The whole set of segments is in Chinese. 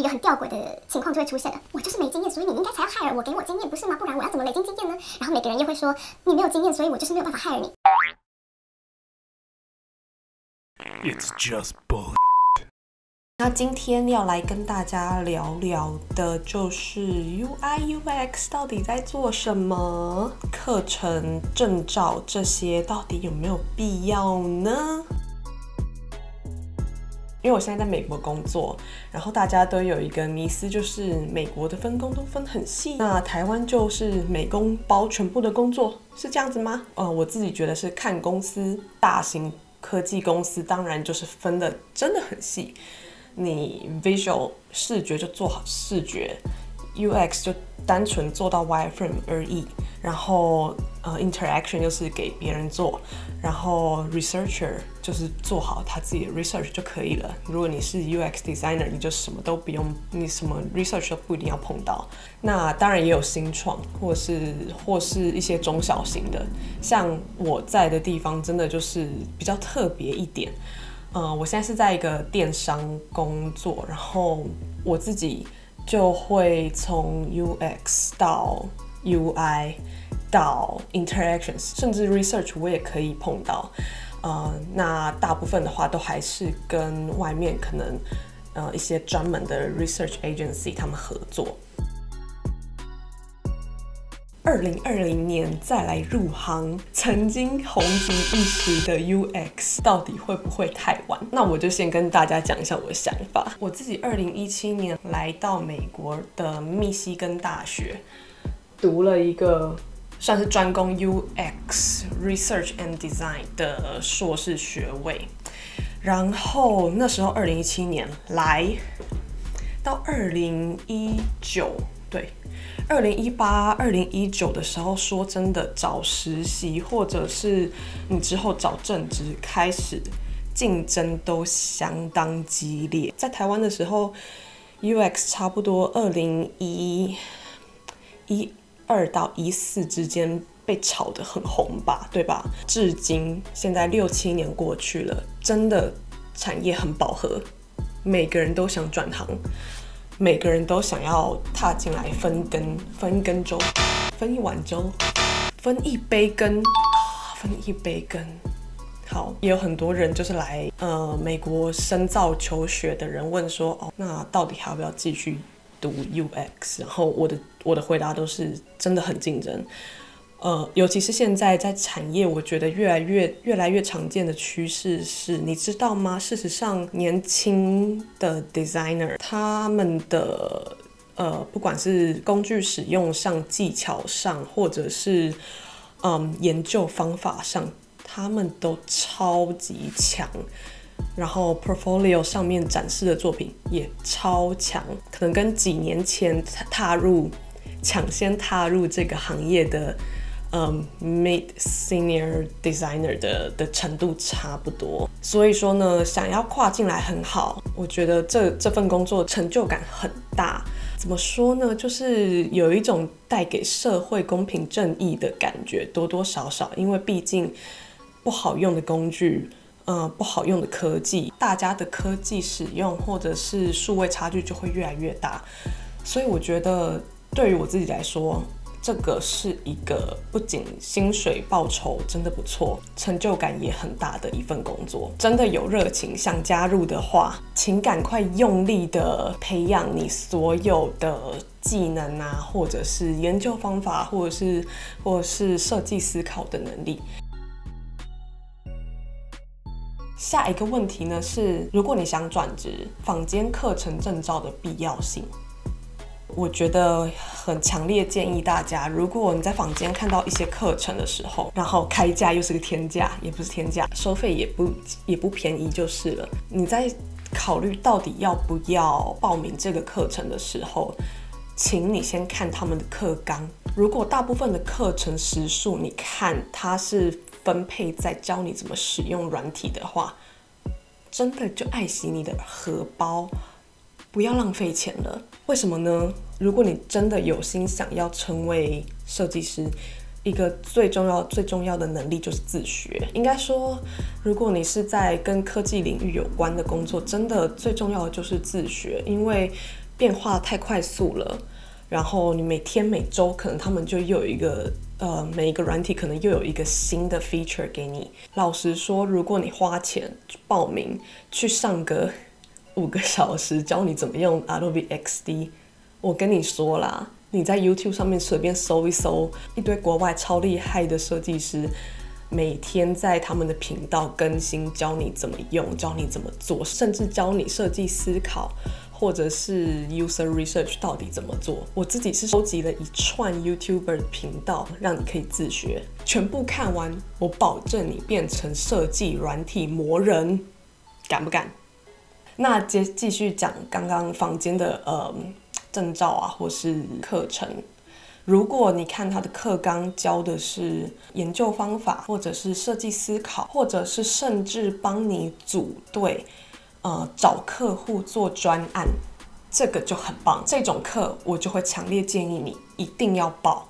个很吊诡的情况就会出现了。我就是没经验，所以你应该才要 hire 我，给我经验不是吗？不然我要怎么累积经验呢？然后每个人又会说你没有经验，所以我就是没有办法 hire 你。It's just bull. 那今天要来跟大家聊聊的就是 UI/UX 到底在做什么，课程、证照这些到底有没有必要呢？因为我现在在美国工作，然后大家都有一个迷思，就是美国的分工都分很细，那台湾就是美工包全部的工作，是这样子吗？我自己觉得是看公司，大型科技公司当然就是分的真的很细。你 visual 视觉就做好视觉 ，UX 就单纯做到 wireframe 而已，然后interaction 就是给别人做，然后 researcher 就是做好他自己的 research 就可以了。如果你是 UX designer， 你就什么都不用，你什么 research 都不一定要碰到。那当然也有新创，或是一些中小型的，像我在的地方真的就是比较特别一点。我现在是在一个电商工作，然后我自己就会从 UX 到 UI 到 interactions， 甚至 research 我也可以碰到。那大部分的话都还是跟外面可能一些专门的 research agency 他们合作。2020年再来入行，曾经红极一时的 UX 到底会不会太晚？那我就先跟大家讲一下我的想法。我自己2017年来到美国的密西根大学，读了一个算是专攻 UX Research and Design 的硕士学位。然后那时候2017年来到2019，对。2018、2019的时候，说真的，找实习或者是你之后找正职，开始竞争都相当激烈。在台湾的时候 ，UX 差不多2012到14之间被炒得很红吧，对吧？至今现在6、7年过去了，真的产业很饱和，每个人都想转行。每个人都想要踏进来分一羹粥，分一碗粥，分一杯羹，分一杯羹。好，也有很多人就是来美国深造求学的人问说，那到底还要不要继续读 UX？ 然后我的回答都是真的很竞争。尤其是现在在产业，我觉得越来越常见的趋势是，你知道吗？事实上，年轻的 designer 他们的不管是工具使用上、技巧上，或者是研究方法上，他们都超级强。然后 portfolio 上面展示的作品也超强，可能跟几年前抢先踏入这个行业的mid senior designer 的程度差不多，所以说呢，想要跨进来很好，我觉得这份工作成就感很大。怎么说呢？就是有一种带给社会公平正义的感觉，多多少少，因为毕竟不好用的工具，不好用的科技，大家的科技使用或者是数位差距就会越来越大，所以我觉得对于我自己来说，这个是一个不仅薪水报酬真的不错，成就感也很大的一份工作。真的有热情想加入的话，请赶快用力的培养你所有的技能啊，或者是研究方法，或者是设计思考的能力。下一个问题呢是，如果你想转职，坊间课程证照的必要性。我觉得很强烈建议大家，如果你在坊间看到一些课程的时候，然后开价又是个天价，也不是天价，收费也不便宜就是了。你在考虑到底要不要报名这个课程的时候，请你先看他们的课纲。如果大部分的课程时数，你看它是分配在教你怎么使用软体的话，真的就爱惜你的荷包。不要浪费钱了。为什么呢？如果你真的有心想要成为设计师，一个最重要的能力就是自学。应该说，如果你是在跟科技领域有关的工作，真的最重要的就是自学，因为变化太快速了，然后你每天每周可能他们就又有一个每一个软体可能又有一个新的 feature 给你。老实说，如果你花钱报名去上个5个小时教你怎么用 Adobe XD， 我跟你说啦，你在 YouTube 上面随便搜一搜，一堆国外超厉害的设计师每天在他们的频道更新，教你怎么用，教你怎么做，甚至教你设计思考，或者是 user research 到底怎么做。我自己是收集了一串 YouTuber 的频道，让你可以自学，全部看完，我保证你变成设计软体魔人，敢不敢？那继续讲刚刚坊间的证照啊，或是课程。如果你看他的课纲教的是研究方法，或者是设计思考，或者是甚至帮你组队，找客户做专案，这个就很棒。这种课我就会强烈建议你一定要报，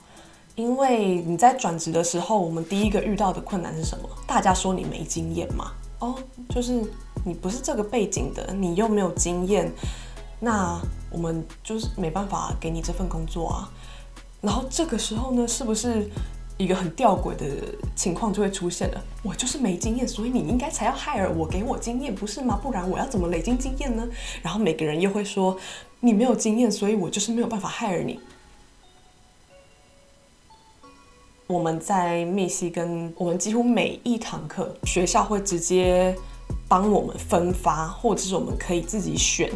因为你在转职的时候，我们第一个遇到的困难是什么？大家说你没经验嘛，就是你不是这个背景的，你又没有经验，那我们就是没办法给你这份工作啊。然后这个时候呢，是不是一个很吊诡的情况就会出现了？我就是没经验，所以你应该才要 hire我，给我经验，不是吗？不然我要怎么累积经验呢？然后每个人又会说，你没有经验，所以我就是没有办法 hire你。我们在密西根，我们几乎每一堂课，学校会直接帮我们分发，或者是我们可以自己选。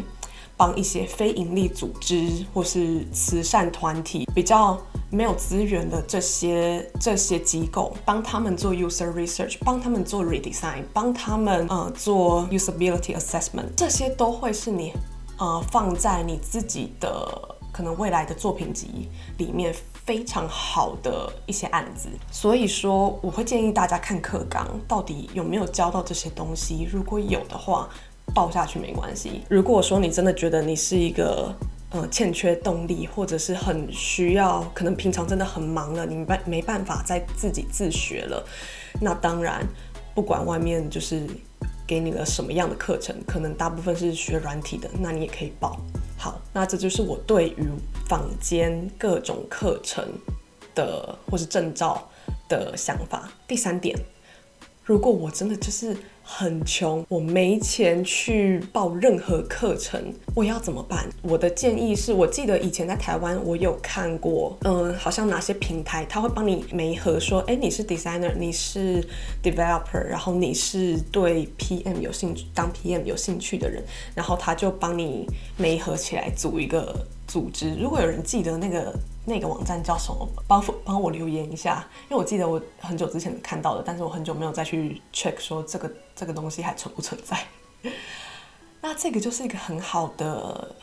帮一些非营利组织或是慈善团体比较没有资源的这些机构，帮他们做 user research， 帮他们做 redesign， 帮他们做 usability assessment， 这些都会是你放在你自己的可能未来的作品集里面非常好的一些案子。所以说，我会建议大家看课纲，到底有没有教到这些东西。如果有的话，报下去没关系。如果说你真的觉得你是一个欠缺动力，或者是很需要，可能平常真的很忙了，你没办法再自己自学了，那当然不管外面就是给你了什么样的课程，可能大部分是学软体的，那你也可以报。好，那这就是我对于坊间各种课程的或是证照的想法。第3点，如果我真的就是很穷，我没钱去报任何课程，我要怎么办？我的建议是，我记得以前在台湾我有看过，好像哪些平台他会帮你媒合说，你是 designer， 你是 developer， 然后你是对 PM 有兴趣，当 PM 有兴趣的人，然后他就帮你媒合起来组一个组织。如果有人记得那个网站叫什么，帮我留言一下，因为我记得我很久之前看到的，但是我很久没有再去 check 说这个东西还存不存在。那这个就是一个很好的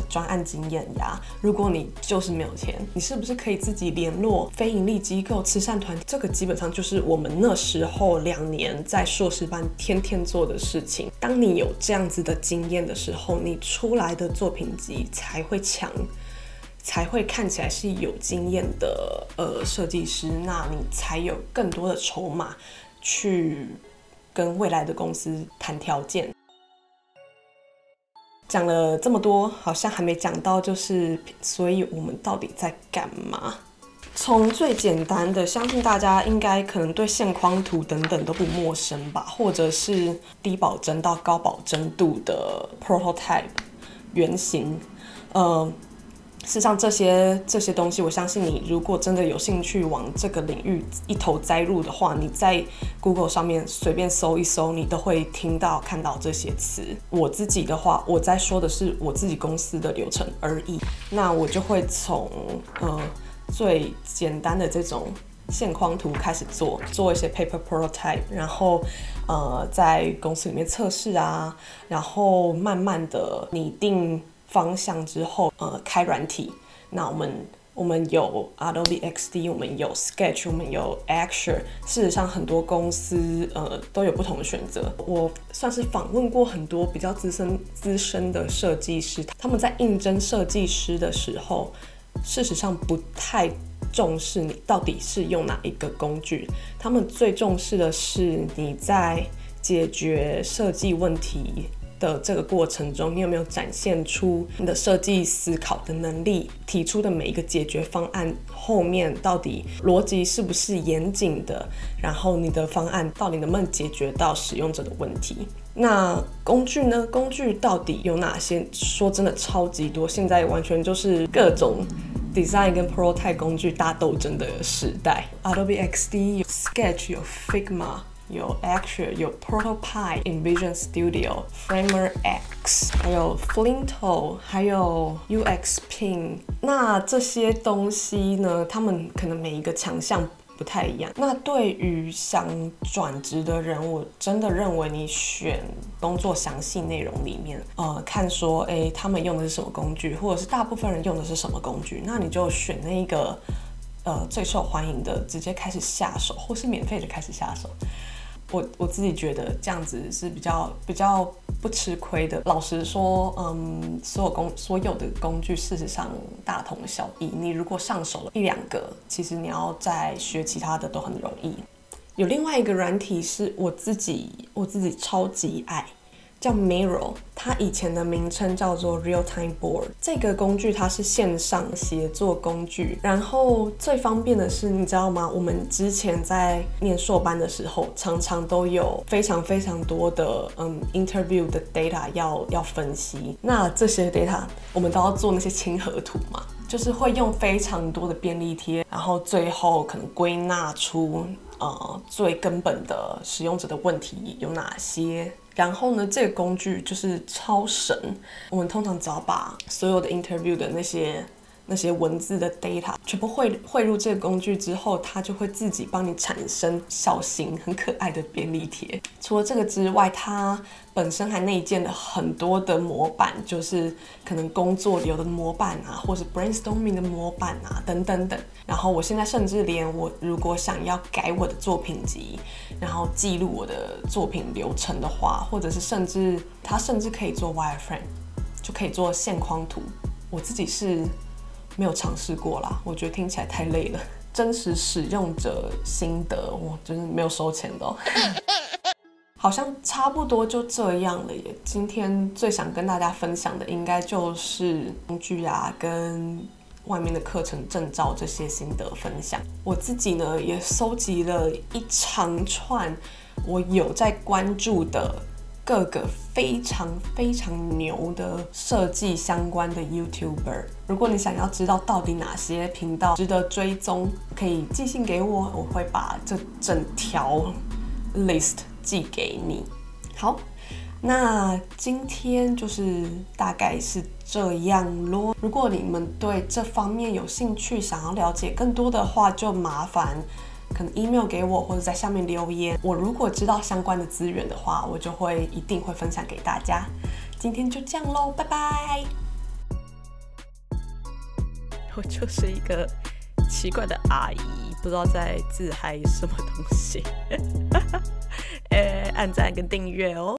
专案经验呀。如果你就是没有钱，你是不是可以自己联络非营利机构、慈善团体？这个基本上就是我们那时候2年在硕士班天天做的事情。当你有这样子的经验的时候，你出来的作品集才会强，才会看起来是有经验的设计师，那你才有更多的筹码去跟未来的公司谈条件。讲了这么多，好像还没讲到所以我们到底在干嘛？从最简单的，相信大家应该可能对线框图等等都不陌生吧，或者是低保真到高保真度的 prototype 原型，事实上这些东西，我相信你如果真的有兴趣往这个领域一头栽入的话，你在 Google 上面随便搜一搜，你都会看到这些词。我自己的话，我在说的是我自己公司的流程而已。那我就会从最简单的这种线框图开始做一些 paper prototype， 然后在公司里面测试啊，然后慢慢的拟定方向之后，开软体。那我们有 Adobe XD， 我们有 Sketch， 我们有 Axure。事实上，很多公司都有不同的选择。我算是访问过很多比较资深的设计师，他们在应征设计师的时候，事实上不太重视你到底是用哪一个工具，他们最重视的是你在解决设计问题的这个过程中，你有没有展现出你的设计思考的能力？提出的每一个解决方案后面到底逻辑是不是严谨的？然后你的方案到底能不能解决到使用者的问题？那工具呢？工具到底有哪些？说真的超级多，现在完全就是各种 design 跟 prototype 工具大斗争的时代。Adobe XD 有 Sketch 有 Figma。有 Actual， 有 Prototype、InVision Studio、Framer X， 还有 Flinto， 还有 UXPin。那这些东西呢，他们可能每一个强项不太一样。那对于想转职的人，我真的认为你选工作详细内容里面，看说，他们用的是什么工具，或者是大部分人用的是什么工具，那你就选那一个最受欢迎的，直接开始下手，或是免费的开始下手。我自己觉得这样子是比较不吃亏的。老实说，所有的工具事实上大同小异。你如果上手了1-2个，其实你要再学其他的都很容易。有另外一个软体是我自己超级爱，叫 Miro， 它以前的名称叫做 Realtime Board。这个工具它是线上协作工具，然后最方便的是，你知道吗？我们之前在念硕班的时候，常常都有非常多的interview 的 data 要分析。那这些 data 我们都要做那些亲和图嘛，就是会用非常多的便利贴，然后最后可能归纳出最根本的使用者的问题有哪些。然后呢，这个工具就是超神。我们通常只要把所有的 interview 的那些文字的 data 全部汇入这个工具之后，它就会自己帮你产生小型很可爱的便利贴。除了这个之外，它本身还内建了很多的模板，就是可能工作流的模板啊，或是 brainstorming 的模板啊，等等等。然后我现在甚至连我如果想要改我的作品集，然后记录我的作品流程的话，或者是它甚至可以做 wireframe， 就可以做线框图。我自己是没有尝试过啦，我觉得听起来太累了。真实使用者心得，我就是没有收钱的哦。好像差不多就这样了耶。今天最想跟大家分享的，应该就是工具啊，跟外面的课程证照这些心得分享。我自己呢，也收集了一长串我有在关注的各个非常牛的设计相关的 YouTuber。如果你想要知道到底哪些频道值得追踪，可以寄信给我，我会把这整条 list 寄给你。好，那今天就是大概是这样咯。如果你们对这方面有兴趣，想要了解更多的话，就麻烦可能 email 给我，或者在下面留言。我如果知道相关的资源的话，我就一定会分享给大家。今天就这样咯，拜拜。我就是一个奇怪的阿姨，不知道在自嗨什么东西。按赞跟订阅哦。